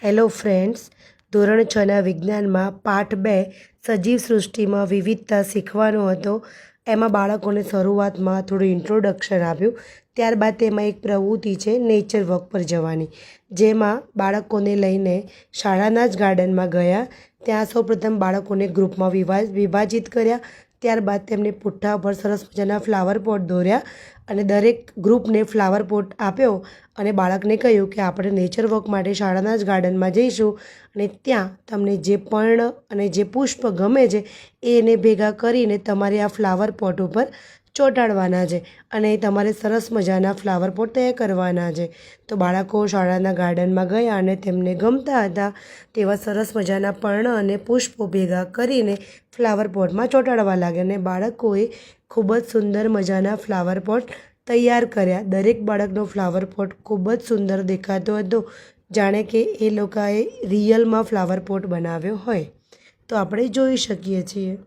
Hello friends, ધોરણ 6ના વિજ્ઞાનમાં પાઠ 2 સજીવ સૃષ્ટિમાં વિવિધતા શીખવાનો હતો. એમાં બાળકોને શરૂઆતમાં થોડું ઇન્ટ્રોડક્શન આપ્યું. ત્યારબાદ તેમાં એક પ્રવૃત્તિ છે નેચર વોક પર જવાની, જેમાં બાળકોને લઈને શાળાના જ ગાર્ડનમાં ગયા. ત્યાં સૌપ્રથમ બાળકોને ગ્રુપમાં વિભાજિત કર્યા. ત્યારબાદ તેમને પુઠ્ઠા પર સરસ મજાના ફ્લાવર પોટ દોર્યા અને દરેક ગ્રુપને ફ્લાવર પોટ આપ્યો અને બાળકને કહ્યું કે આપણે નેચર વોક માટે શાળાના જ ગાર્ડનમાં જઈશું અને ત્યાં તમને જે પર્ણ અને જે પુષ્પ ગમે છે એને ભેગા કરીને તમારે આ ફ્લાવર પોટ ઉપર ચોંટાડવાના છે અને તમારે સરસ મજાના ફ્લાવર પોટ તૈયાર કરવાના છે. તો બાળકો શાળાના ગાર્ડનમાં ગયા અને તેમને ગમતા હતા તેવા સરસ મજાના પર્ણ અને પુષ્પો ભેગા કરીને ફ્લાવર પોટમાં ચોંટાડવા લાગ્યા અને બાળકોએ ખૂબ જ સુંદર મજાના ફ્લાવર પોટ તૈયાર કર્યા. દરેક બાળકનો ફ્લાવર પોટ ખૂબ જ સુંદર દેખાતો હતો, જાણે કે એ લોકોએ રિયલમાં ફ્લાવર પોટ બનાવ્યો હોય. તો આપણે જોઈ શકીએ છીએ.